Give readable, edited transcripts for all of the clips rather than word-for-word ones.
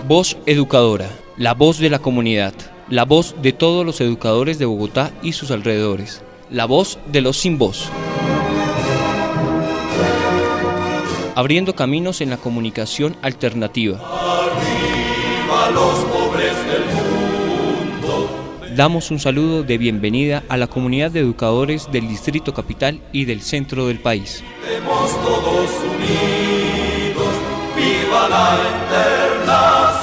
Voz Educadora, la voz de la comunidad, la voz de todos los educadores de Bogotá y sus alrededores, la voz de los sin voz. Abriendo caminos en la comunicación alternativa. Arriba los pobres del mundo. Damos un saludo de bienvenida a la comunidad de educadores del Distrito Capital y del centro del país. Estemos todos unidos, viva la Internacional.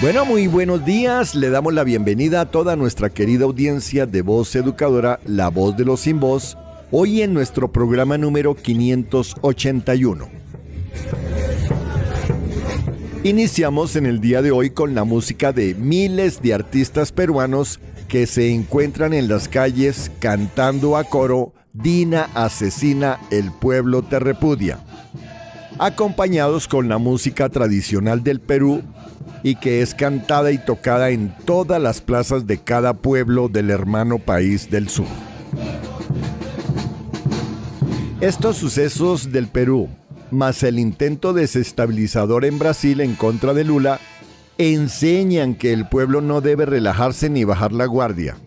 Bueno, muy buenos días. Le damos la bienvenida a toda nuestra querida audiencia de Voz Educadora, la voz de los sin voz, hoy en nuestro programa número 581. Iniciamos en el día de hoy con la música de miles de artistas peruanos que se encuentran en las calles cantando a coro "Dina asesina, el pueblo te repudia", acompañados con la música tradicional del Perú y que es cantada y tocada en todas las plazas de cada pueblo del hermano país del sur. Estos sucesos del Perú, más el intento desestabilizador en Brasil en contra de Lula, enseñan que el pueblo no debe relajarse ni bajar la guardia.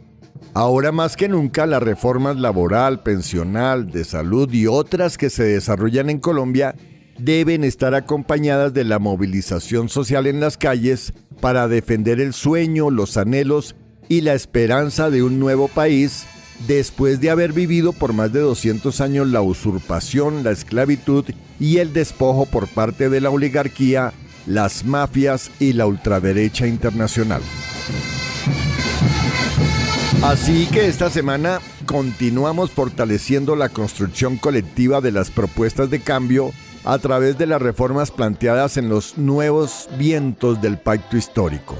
Ahora más que nunca, las reformas laboral, pensional, de salud y otras que se desarrollan en Colombia deben estar acompañadas de la movilización social en las calles para defender el sueño, los anhelos y la esperanza de un nuevo país después de haber vivido por más de 200 años la usurpación, la esclavitud y el despojo por parte de la oligarquía, las mafias y la ultraderecha internacional. Así que esta semana continuamos fortaleciendo la construcción colectiva de las propuestas de cambio a través de las reformas planteadas en los nuevos vientos del pacto histórico.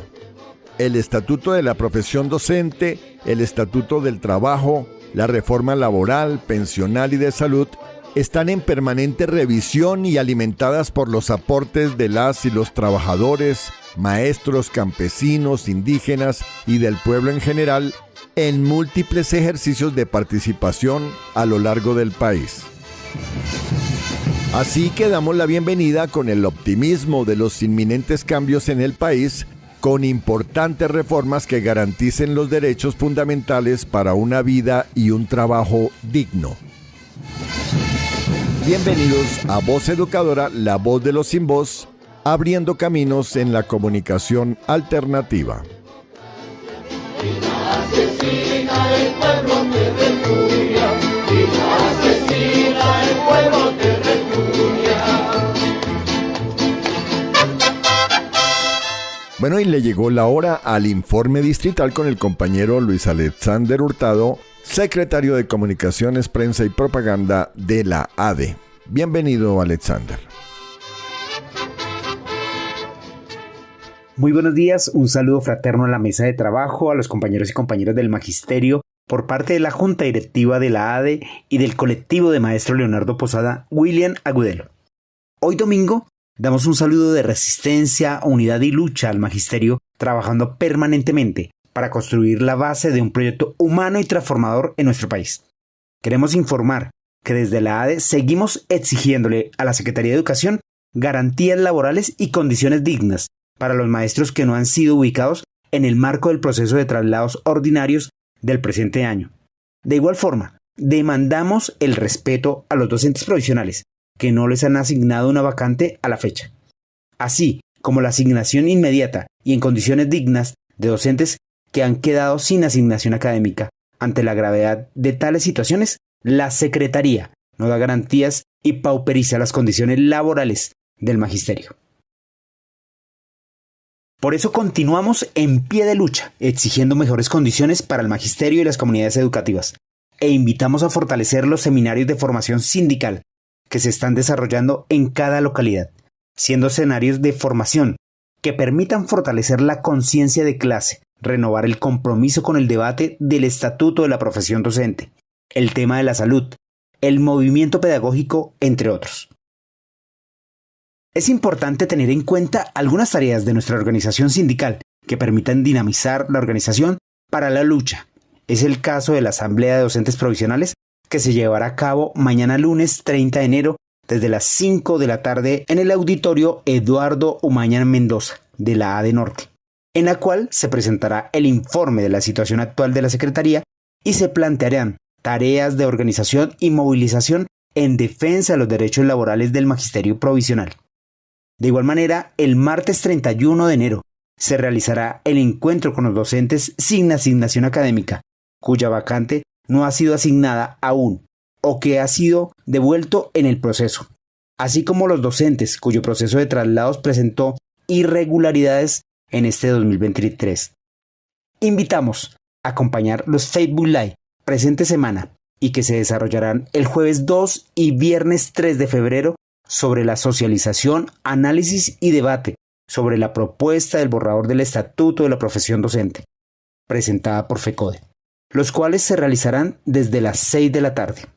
El Estatuto de la Profesión Docente, el Estatuto del Trabajo, la reforma laboral, pensional y de salud están en permanente revisión y alimentadas por los aportes de las y los trabajadores, maestros, campesinos, indígenas y del pueblo en general en múltiples ejercicios de participación a lo largo del país. Así que damos la bienvenida con el optimismo de los inminentes cambios en el país, con importantes reformas que garanticen los derechos fundamentales para una vida y un trabajo digno. Bienvenidos a Voz Educadora, la voz de los sin voz, abriendo caminos en la comunicación alternativa. Asesina, el pueblo te repudia. Asesina, el pueblo te repudia. Bueno, y le llegó la hora al informe distrital con el compañero Luis Alexander Hurtado, secretario de Comunicaciones, Prensa y Propaganda de la ADE. Bienvenido, Alexander. Muy buenos días, un saludo fraterno a la mesa de trabajo, a los compañeros y compañeras del Magisterio, por parte de la Junta Directiva de la ADE y del colectivo de maestro Leonardo Posada, William Agudelo. Hoy domingo damos un saludo de resistencia, unidad y lucha al Magisterio, trabajando permanentemente para construir la base de un proyecto humano y transformador en nuestro país. Queremos informar que desde la ADE seguimos exigiéndole a la Secretaría de Educación garantías laborales y condiciones dignas para los maestros que no han sido ubicados en el marco del proceso de traslados ordinarios del presente año. De igual forma, demandamos el respeto a los docentes provisionales que no les han asignado una vacante a la fecha, así como la asignación inmediata y en condiciones dignas de docentes que han quedado sin asignación académica. Ante la gravedad de tales situaciones, la Secretaría no da garantías y pauperiza las condiciones laborales del magisterio. Por eso continuamos en pie de lucha, exigiendo mejores condiciones para el magisterio y las comunidades educativas, e invitamos a fortalecer los seminarios de formación sindical que se están desarrollando en cada localidad, siendo escenarios de formación que permitan fortalecer la conciencia de clase, renovar el compromiso con el debate del estatuto de la profesión docente, el tema de la salud, el movimiento pedagógico, entre otros. Es importante tener en cuenta algunas tareas de nuestra organización sindical que permitan dinamizar la organización para la lucha. Es el caso de la Asamblea de Docentes Provisionales que se llevará a cabo mañana lunes 30 de enero desde las 5 de la tarde en el auditorio Eduardo Umaña Mendoza de la AD Norte, en la cual se presentará el informe de la situación actual de la Secretaría y se plantearán tareas de organización y movilización en defensa de los derechos laborales del magisterio provisional. De igual manera, el martes 31 de enero se realizará el encuentro con los docentes sin asignación académica, cuya vacante no ha sido asignada aún o que ha sido devuelto en el proceso, así como los docentes cuyo proceso de traslados presentó irregularidades en este 2023. Invitamos a acompañar los Facebook Live presente semana y que se desarrollarán el jueves 2 y viernes 3 de febrero sobre la socialización, análisis y debate sobre la propuesta del borrador del Estatuto de la Profesión Docente, presentada por FECODE, los cuales se realizarán desde las 6 de la tarde.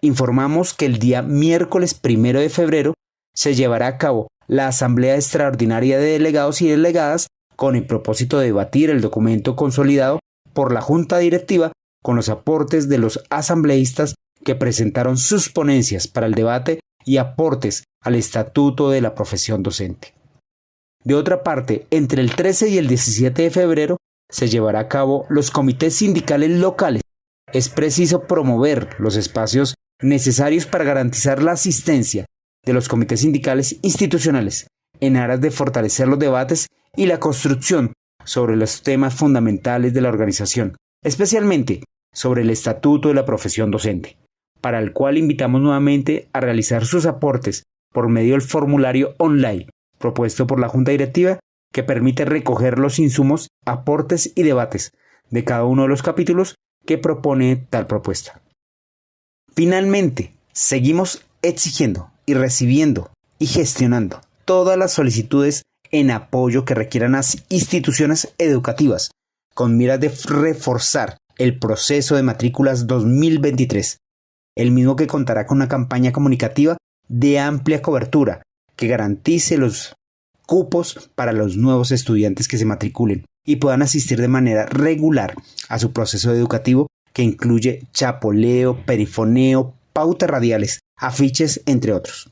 Informamos que el día miércoles 1 de febrero se llevará a cabo la Asamblea Extraordinaria de Delegados y Delegadas con el propósito de debatir el documento consolidado por la Junta Directiva con los aportes de los asambleístas que presentaron sus ponencias para el debate y aportes al Estatuto de la Profesión Docente. De otra parte, entre el 13 y el 17 de febrero se llevará a cabo los comités sindicales locales. Es preciso promover los espacios necesarios para garantizar la asistencia de los comités sindicales institucionales en aras de fortalecer los debates y la construcción sobre los temas fundamentales de la organización, especialmente sobre el Estatuto de la Profesión Docente, para el cual invitamos nuevamente a realizar sus aportes por medio del formulario online propuesto por la Junta Directiva que permite recoger los insumos, aportes y debates de cada uno de los capítulos que propone tal propuesta. Finalmente, seguimos exigiendo y recibiendo y gestionando todas las solicitudes en apoyo que requieran las instituciones educativas con miras de reforzar el proceso de matrículas 2023, el mismo que contará con una campaña comunicativa de amplia cobertura que garantice los cupos para los nuevos estudiantes que se matriculen y puedan asistir de manera regular a su proceso educativo que incluye chapoleo, perifoneo, pautas radiales, afiches, entre otros.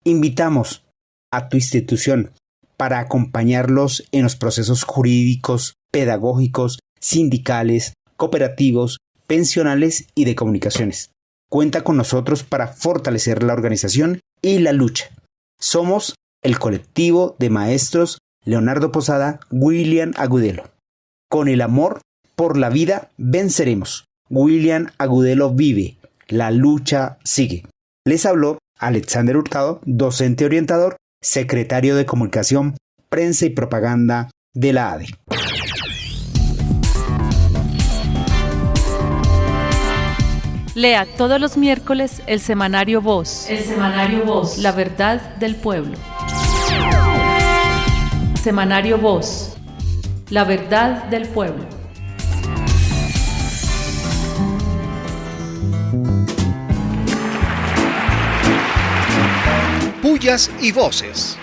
Invitamos a tu institución para acompañarlos en los procesos jurídicos, pedagógicos, sindicales, cooperativos, pensionales y de comunicaciones. Cuenta con nosotros para fortalecer la organización y la lucha. Somos el colectivo de maestros Leonardo Posada, William Agudelo. Con el amor por la vida venceremos. William Agudelo vive. La lucha sigue. Les habló Alexander Hurtado, docente orientador, secretario de Comunicación, Prensa y Propaganda de la ADE. Lea todos los miércoles el semanario Voz. El semanario Voz. La verdad del pueblo. Semanario Voz. La verdad del pueblo. Pullas y voces.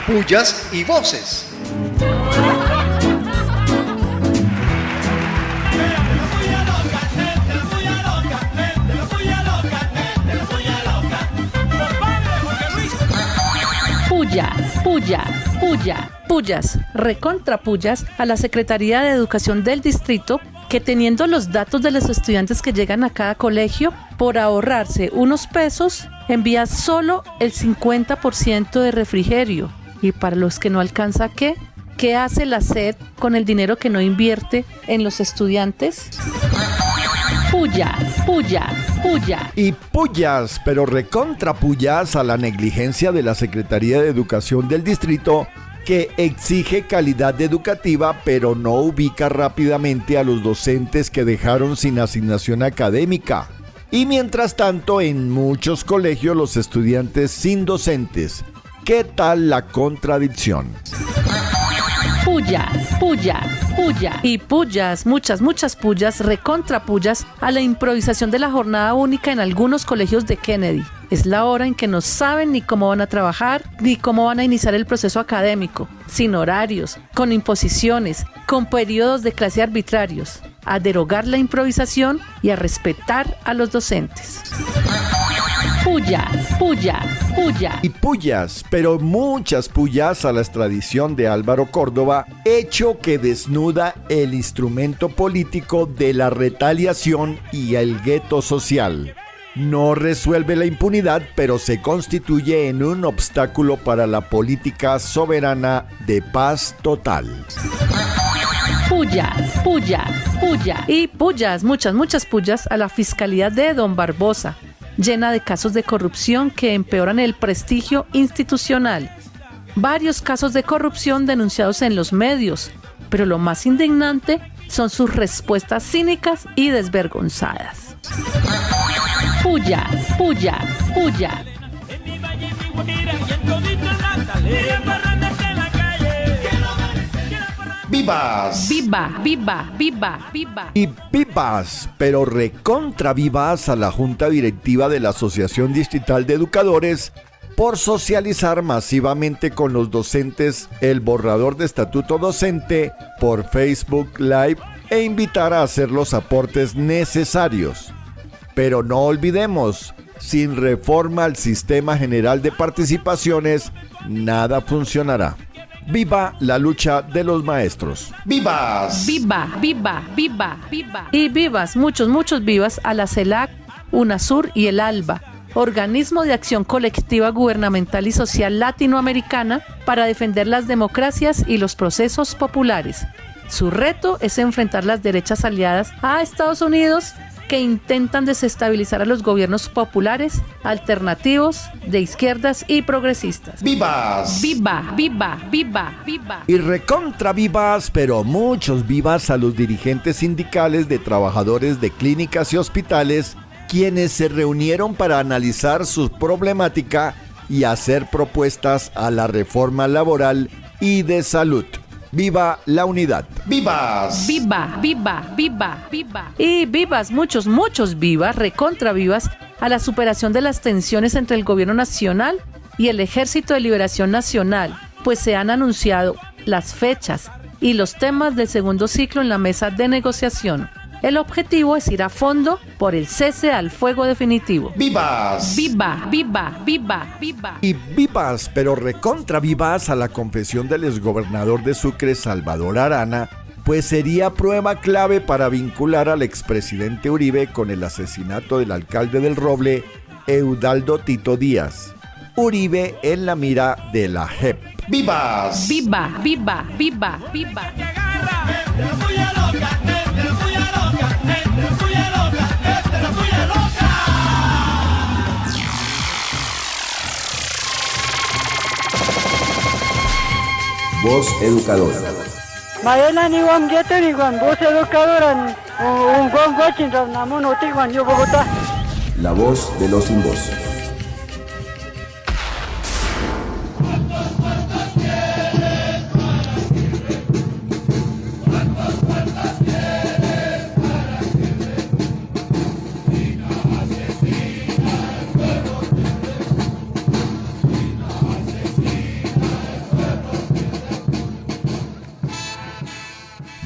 Pullas y voces. Pullas, recontra pullas a la Secretaría de Educación del Distrito, que teniendo los datos de los estudiantes que llegan a cada colegio, por ahorrarse unos pesos, envía solo el 50% de refrigerio. Y para los que no alcanza, ¿qué hace la SED con el dinero que no invierte en los estudiantes? Pullas, pullas, pullas. Y pullas, pero recontra pullas a la negligencia de la Secretaría de Educación del distrito, que exige calidad educativa pero no ubica rápidamente a los docentes que dejaron sin asignación académica. Y mientras tanto, en muchos colegios los estudiantes sin docentes. ¿Qué tal la contradicción? Pullas, pullas, pullas. Y pullas, muchas pullas, recontra pullas a la improvisación de la jornada única en algunos colegios de Kennedy. Es la hora en que no saben ni cómo van a trabajar, ni cómo van a iniciar el proceso académico, sin horarios, con imposiciones, con periodos de clase arbitrarios, a derogar la improvisación y a respetar a los docentes. Pullas, pullas, pullas. Y pullas, pero muchas pullas a la extradición de Álvaro Córdoba, hecho que desnuda el instrumento político de la retaliación y el gueto social. No resuelve la impunidad, pero se constituye en un obstáculo para la política soberana de paz total. Pullas, pullas, pullas. Y pullas, muchas pullas a la fiscalía de Don Barbosa, llena de casos de corrupción que empeoran el prestigio institucional. Varios casos de corrupción denunciados en los medios, pero lo más indignante son sus respuestas cínicas y desvergonzadas. Pullas, pullas, pullas. ¡Vivas! Viva, viva, viva, viva. Y vivas, pero recontra vivas a la Junta Directiva de la Asociación Distrital de Educadores por socializar masivamente con los docentes el borrador de estatuto docente por Facebook Live e invitar a hacer los aportes necesarios. Pero no olvidemos, sin reforma al Sistema General de Participaciones, nada funcionará. ¡Viva la lucha de los maestros! ¡Vivas! Viva, viva, viva, viva. Y vivas, muchos vivas a la CELAC, UNASUR y el ALBA, Organismo de Acción Colectiva Gubernamental y Social Latinoamericana para defender las democracias y los procesos populares. Su reto es enfrentar las derechas aliadas a Estados Unidos que intentan desestabilizar a los gobiernos populares, alternativos, de izquierdas y progresistas. ¡Vivas! Viva, viva, viva, viva. Y recontra vivas, pero muchos vivas a los dirigentes sindicales de trabajadores de clínicas y hospitales, quienes se reunieron para analizar su problemática y hacer propuestas a la reforma laboral y de salud. ¡Viva la unidad! ¡Vivas! Viva, viva, viva, viva. Y vivas, muchos vivas, recontra vivas, a la superación de las tensiones entre el gobierno nacional y el Ejército de Liberación Nacional, pues se han anunciado las fechas y los temas del segundo ciclo en la mesa de negociación. El objetivo es ir a fondo por el cese al fuego definitivo. ¡Vivas! Viva, viva, viva, viva. Y vivas, pero recontra vivas a la confesión del exgobernador de Sucre, Salvador Arana, pues sería prueba clave para vincular al expresidente Uribe con el asesinato del alcalde del Roble, Eudaldo Tito Díaz. Uribe en la mira de la JEP. ¡Vivas! Viva, viva, viva, viva. Voz Educadora. Mayana ni wan gete ni wan voz educadora un gon gochin ramnamo no te wan yo Bogotá. La voz de los sin voz.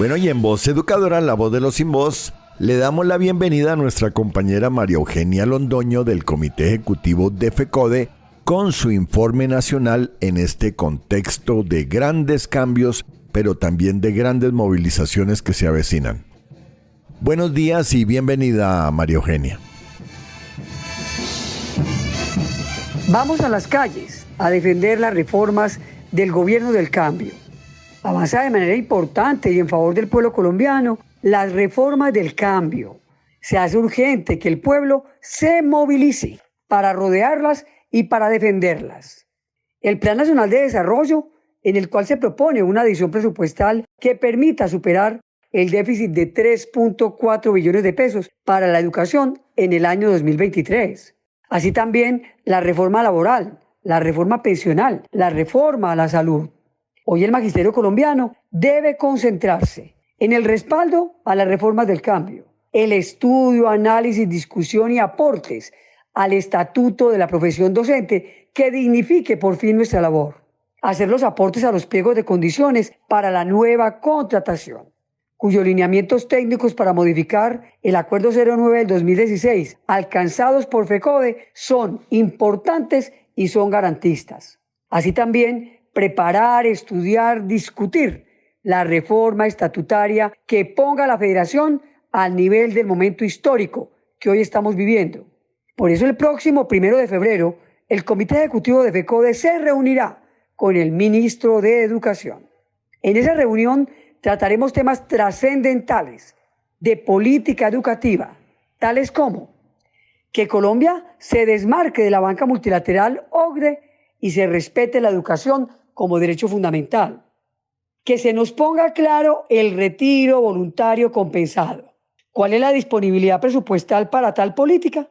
Bueno, y en Voz Educadora, la voz de los sin voz, le damos la bienvenida a nuestra compañera María Eugenia Londoño del Comité Ejecutivo de FECODE con su informe nacional en este contexto de grandes cambios, pero también de grandes movilizaciones que se avecinan. Buenos días y bienvenida, María Eugenia. Vamos a las calles a defender las reformas del gobierno del cambio. Avanza de manera importante y en favor del pueblo colombiano las reformas del cambio. Se hace urgente que el pueblo se movilice para rodearlas y para defenderlas. El Plan Nacional de Desarrollo, en el cual se propone una adición presupuestal que permita superar el déficit de 3.4 billones de pesos para la educación en el año 2023. Así también la reforma laboral, la reforma pensional, la reforma a la salud. Hoy el magisterio colombiano debe concentrarse en el respaldo a las reformas del cambio, el estudio, análisis, discusión y aportes al estatuto de la profesión docente que dignifique por fin nuestra labor. Hacer los aportes a los pliegos de condiciones para la nueva contratación, cuyos lineamientos técnicos para modificar el Acuerdo 09 del 2016 alcanzados por FECODE son importantes y son garantistas. Así también preparar, estudiar, discutir la reforma estatutaria que ponga a la federación al nivel del momento histórico que hoy estamos viviendo. Por eso el próximo 1 de febrero, el Comité Ejecutivo de FECODE se reunirá con el ministro de Educación. En esa reunión trataremos temas trascendentales de política educativa, tales como que Colombia se desmarque de la banca multilateral OCDE y se respete la educación como derecho fundamental. Que se nos ponga claro el retiro voluntario compensado. ¿Cuál es la disponibilidad presupuestal para tal política?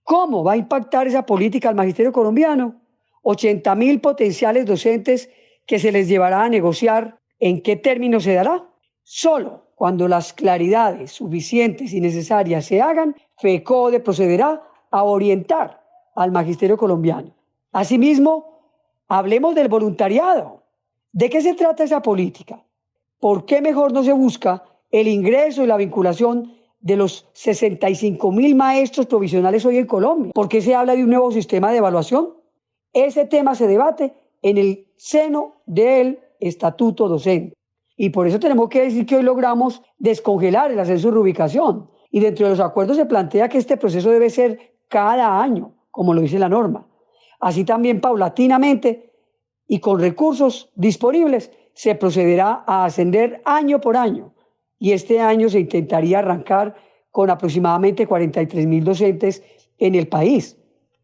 ¿Cómo va a impactar esa política al magisterio colombiano? 80.000 potenciales docentes que se les llevará a negociar. ¿En qué términos se dará? Solo cuando las claridades suficientes y necesarias se hagan, FECODE procederá a orientar al magisterio colombiano. Asimismo, hablemos del voluntariado. ¿De qué se trata esa política? ¿Por qué mejor no se busca el ingreso y la vinculación de los 65.000 maestros provisionales hoy en Colombia? ¿Por qué se habla de un nuevo sistema de evaluación? Ese tema se debate en el seno del estatuto docente. Y por eso tenemos que decir que hoy logramos descongelar el ascenso de reubicación. Y dentro de los acuerdos se plantea que este proceso debe ser cada año, como lo dice la norma. Así también paulatinamente y con recursos disponibles se procederá a ascender año por año. Y este año se intentaría arrancar con aproximadamente 43.000 docentes en el país.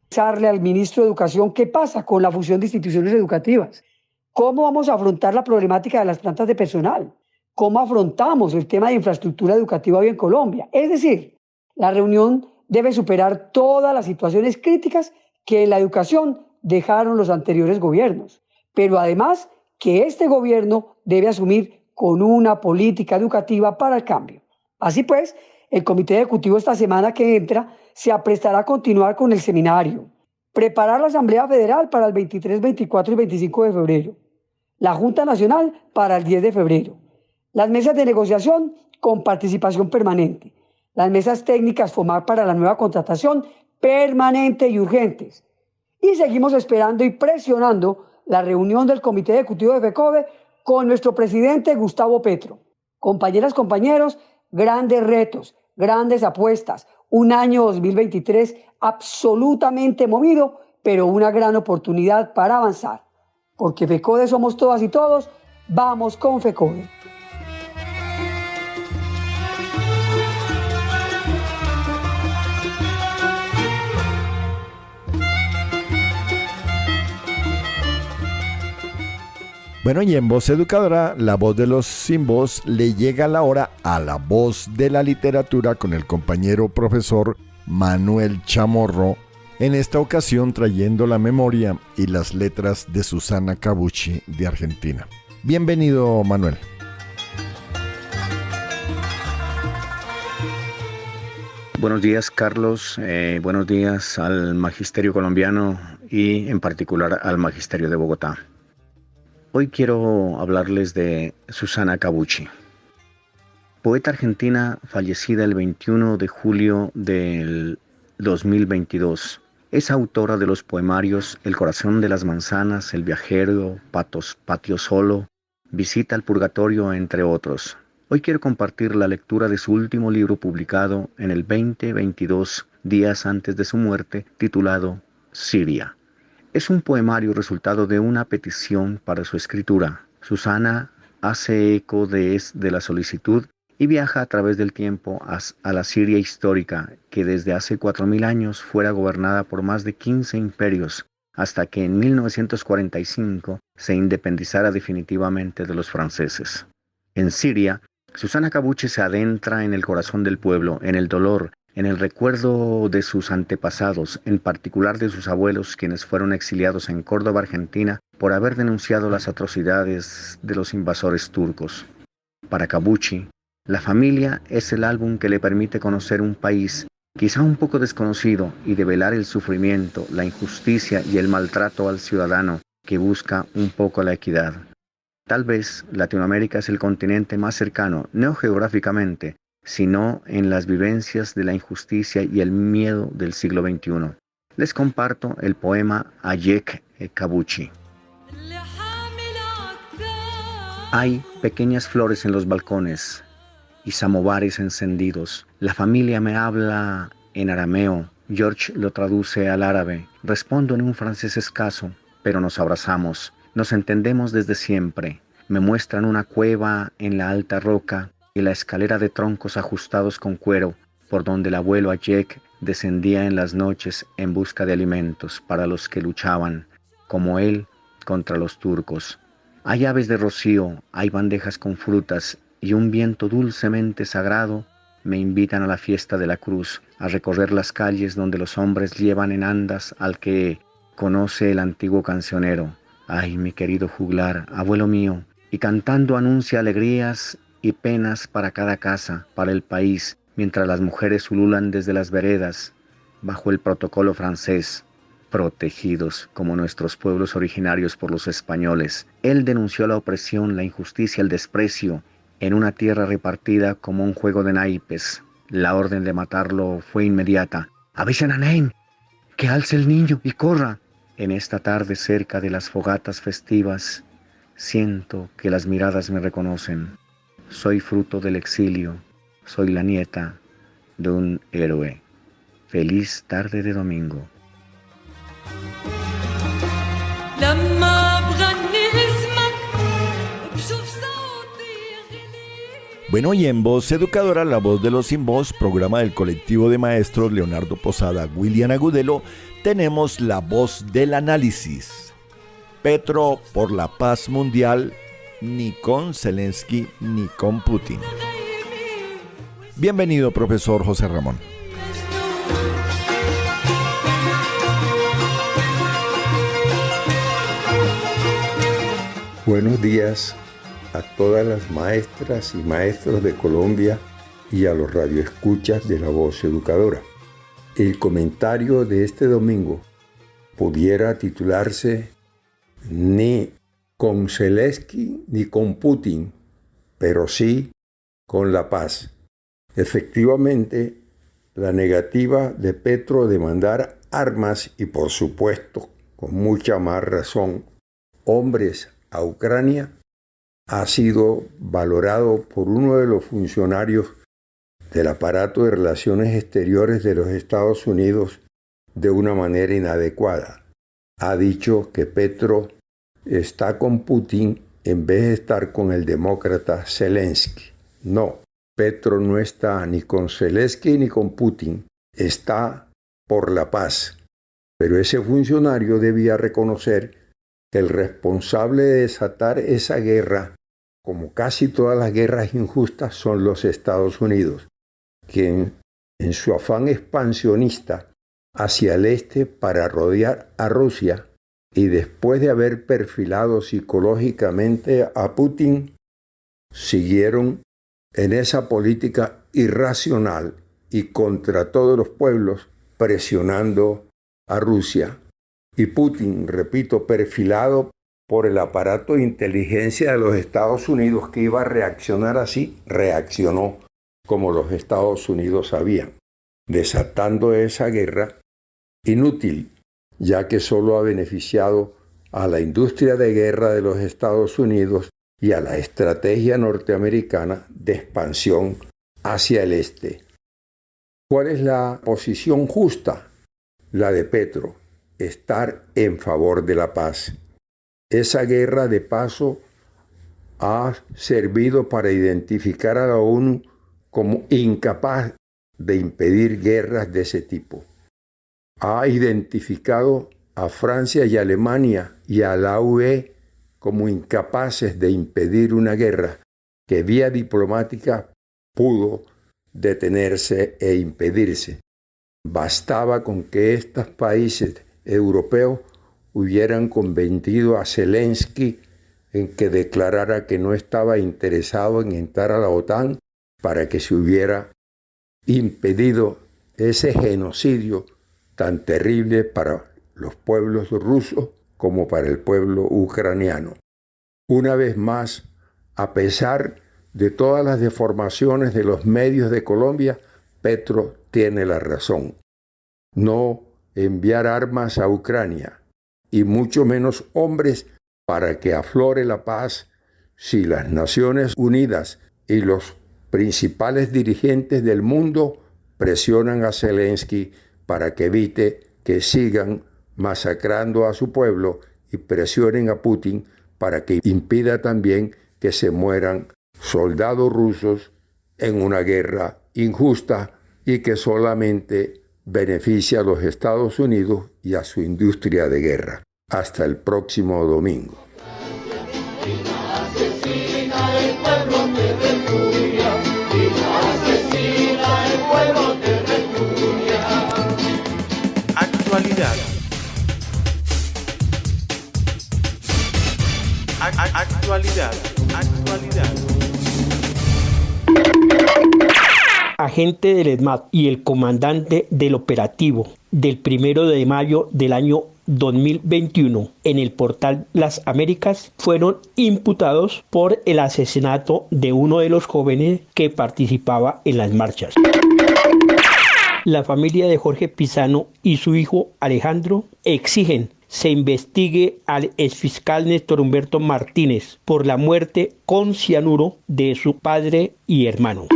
Pensarle al ministro de Educación qué pasa con la fusión de instituciones educativas. ¿Cómo vamos a afrontar la problemática de las plantas de personal? ¿Cómo afrontamos el tema de infraestructura educativa hoy en Colombia? Es decir, la reunión debe superar todas las situaciones críticas que en la educación dejaron los anteriores gobiernos, pero además que este gobierno debe asumir con una política educativa para el cambio. Así pues, el Comité Ejecutivo esta semana que entra se aprestará a continuar con el seminario, preparar la Asamblea Federal para el 23, 24 y 25 de febrero, la Junta Nacional para el 10 de febrero, las mesas de negociación con participación permanente, las mesas técnicas FOMAC para la nueva contratación permanente y urgentes. Y seguimos esperando y presionando la reunión del Comité Ejecutivo de FECODE con nuestro presidente Gustavo Petro. Compañeras, compañeros, grandes retos, grandes apuestas, un año 2023 absolutamente movido, pero una gran oportunidad para avanzar. Porque FECODE somos todas y todos, vamos con FECODE. Bueno, y en Voz Educadora, la voz de los sin voz, le llega la hora a la voz de la literatura con el compañero profesor Manuel Chamorro, en esta ocasión trayendo la memoria y las letras de Susana Cabucci de Argentina. Bienvenido, Manuel. Buenos días, Carlos. Buenos días al Magisterio colombiano y en particular al Magisterio de Bogotá. Hoy quiero hablarles de Susana Cabucci, poeta argentina fallecida el 21 de julio del 2022. Es autora de los poemarios El corazón de las manzanas, El viajero, Patio solo, Visita al purgatorio, entre otros. Hoy quiero compartir la lectura de su último libro publicado en el 2022, días antes de su muerte, titulado Siria. Es un poemario resultado de una petición para su escritura. Susana hace eco de la solicitud y viaja a través del tiempo a la Siria histórica, que desde hace 4000 años fuera gobernada por más de 15 imperios, hasta que en 1945 se independizara definitivamente de los franceses. En Siria, Susana Cabuchi se adentra en el corazón del pueblo, en el dolor, en el recuerdo de sus antepasados, en particular de sus abuelos, quienes fueron exiliados en Córdoba, Argentina, por haber denunciado las atrocidades de los invasores turcos. Para Cabuchi, La familia es el álbum que le permite conocer un país quizá un poco desconocido y develar el sufrimiento, la injusticia y el maltrato al ciudadano que busca un poco la equidad. Tal vez Latinoamérica es el continente más cercano, no geográficamente, sino en las vivencias de la injusticia y el miedo del siglo XXI. Les comparto el poema Ayek Cabuchi. Hay pequeñas flores en los balcones y samovares encendidos. La familia me habla en arameo. George lo traduce al árabe. Respondo en un francés escaso, pero nos abrazamos. Nos entendemos desde siempre. Me muestran una cueva en la alta roca y la escalera de troncos ajustados con cuero, por donde el abuelo Ayek descendía en las noches en busca de alimentos para los que luchaban, como él, contra los turcos. Hay aves de rocío, hay bandejas con frutas y un viento dulcemente sagrado me invitan a la fiesta de la cruz, a recorrer las calles donde los hombres llevan en andas al que conoce el antiguo cancionero. Ay, mi querido juglar, abuelo mío, y cantando anuncia alegrías y penas para cada casa, para el país, mientras las mujeres ululan desde las veredas, bajo el protocolo francés, protegidos como nuestros pueblos originarios por los españoles. Él denunció la opresión, la injusticia, el desprecio, en una tierra repartida como un juego de naipes. La orden de matarlo fue inmediata. «Avisen a Nein, que alce el niño y corra». En esta tarde cerca de las fogatas festivas, siento que las miradas me reconocen. Soy fruto del exilio, soy la nieta de un héroe. Feliz tarde de domingo. Bueno, y en Voz Educadora, La Voz de los Sin Voz, programa del colectivo de maestros Leonardo Posada, William Agudelo, tenemos la voz del análisis. Petro por la paz mundial, ni con Zelensky ni con Putin. Bienvenido, profesor José Ramón. Buenos días a todas las maestras y maestros de Colombia y a los radioescuchas de La Voz Educadora. El comentario de este domingo pudiera titularse ni con Zelensky ni con Putin, pero sí con la paz. Efectivamente, la negativa de Petro de mandar armas y, por supuesto, con mucha más razón, hombres a Ucrania, ha sido valorado por uno de los funcionarios del aparato de relaciones exteriores de los Estados Unidos de una manera inadecuada. Ha dicho que Petro está con Putin en vez de estar con el demócrata Zelensky. No, Petro no está ni con Zelensky ni con Putin, está por la paz. Pero ese funcionario debía reconocer que el responsable de desatar esa guerra, como casi todas las guerras injustas, son los Estados Unidos, quien en su afán expansionista hacia el este para rodear a Rusia y después de haber perfilado psicológicamente a Putin, siguieron en esa política irracional y contra todos los pueblos, presionando a Rusia. Y Putin, repito, perfilado por el aparato de inteligencia de los Estados Unidos que iba a reaccionar así, reaccionó como los Estados Unidos sabían, desatando esa guerra inútil, ya que solo ha beneficiado a la industria de guerra de los Estados Unidos y a la estrategia norteamericana de expansión hacia el este. ¿Cuál es la posición justa? La de Petro, estar en favor de la paz. Esa guerra, de paso, ha servido para identificar a la ONU como incapaz de impedir guerras de ese tipo. Ha identificado a Francia y Alemania y a la UE como incapaces de impedir una guerra que vía diplomática pudo detenerse e impedirse. Bastaba con que estos países europeos hubieran convencido a Zelensky en que declarara que no estaba interesado en entrar a la OTAN para que se hubiera impedido ese genocidio tan terrible para los pueblos rusos como para el pueblo ucraniano. Una vez más, a pesar de todas las deformaciones de los medios de Colombia, Petro tiene la razón. No enviar armas a Ucrania, y mucho menos hombres para que aflore la paz, si las Naciones Unidas y los principales dirigentes del mundo presionan a Zelensky para que evite que sigan masacrando a su pueblo y presionen a Putin para que impida también que se mueran soldados rusos en una guerra injusta y que solamente beneficia a los Estados Unidos y a su industria de guerra. Hasta el próximo domingo. Actualidad. Actualidad. Agente del ESMAD y el comandante del operativo del 1 de mayo del año 2021 en el portal Las Américas fueron imputados por el asesinato de uno de los jóvenes que participaba en las marchas. La familia de Jorge Pizano y su hijo Alejandro exigen se investigue al exfiscal Néstor Humberto Martínez por la muerte con cianuro de su padre y hermano.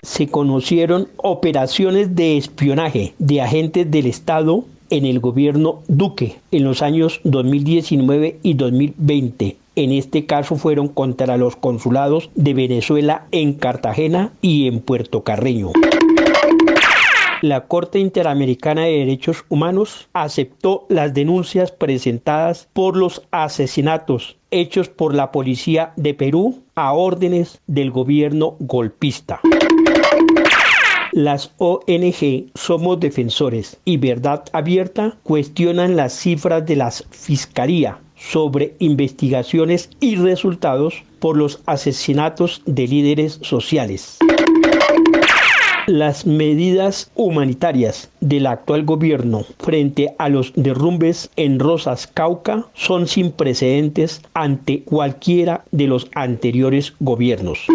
Se conocieron operaciones de espionaje de agentes del Estado en el gobierno Duque en los años 2019 y 2020. En este caso fueron contra los consulados de Venezuela en Cartagena y en Puerto Carreño. La Corte Interamericana de Derechos Humanos aceptó las denuncias presentadas por los asesinatos hechos por la policía de Perú a órdenes del gobierno golpista. Las ONG Somos Defensores y Verdad Abierta cuestionan las cifras de la Fiscalía sobre investigaciones y resultados por los asesinatos de líderes sociales. Las medidas humanitarias del actual gobierno frente a los derrumbes en Rosas, Cauca, son sin precedentes ante cualquiera de los anteriores gobiernos.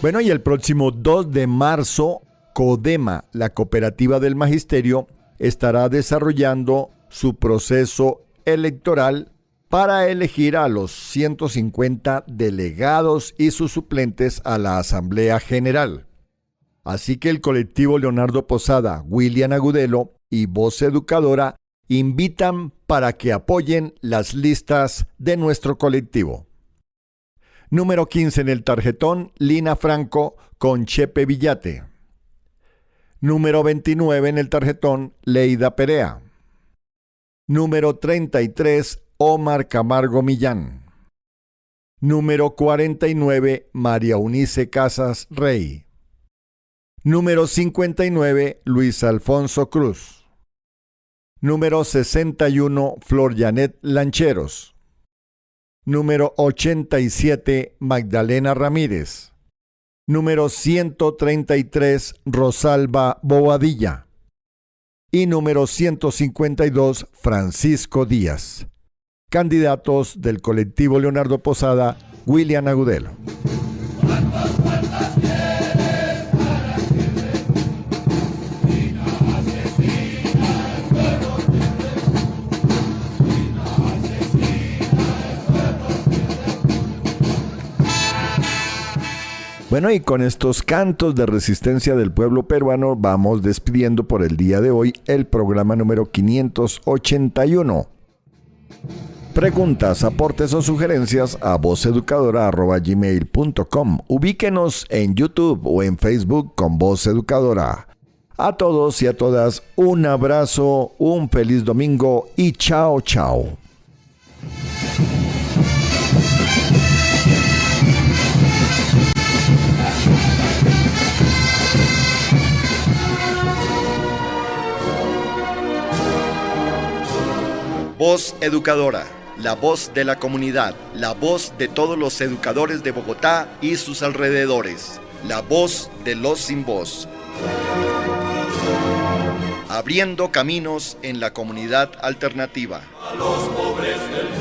Bueno, y el próximo 2 de marzo, CODEMA, la Cooperativa del Magisterio, estará desarrollando su proceso electoral para elegir a los 150 delegados y sus suplentes a la Asamblea General. Así que el colectivo Leonardo Posada, William Agudelo y Voz Educadora invitan para que apoyen las listas de nuestro colectivo. Número 15 en el tarjetón, Lina Franco con Chepe Villate. Número 29 en el tarjetón, Leida Perea. Número 33, Omar Camargo Millán. Número 49, María Unice Casas Rey. Número 59, Luis Alfonso Cruz. Número 61, Flor Janet Lancheros. Número 87, Magdalena Ramírez. Número 133, Rosalba Bobadilla. Y número 152, Francisco Díaz. Candidatos del colectivo Leonardo Posada, William Agudelo. Bueno, y con estos cantos de resistencia del pueblo peruano vamos despidiendo por el día de hoy el programa número 581. Preguntas, aportes o sugerencias a vozeducadora@gmail.com. Ubíquenos en YouTube o en Facebook con Voz Educadora. A todos y a todas, un abrazo, un feliz domingo y chao, chao. Voz Educadora, la voz de la comunidad, la voz de todos los educadores de Bogotá y sus alrededores, la voz de los sin voz. Abriendo caminos en la comunidad alternativa. A los pobres del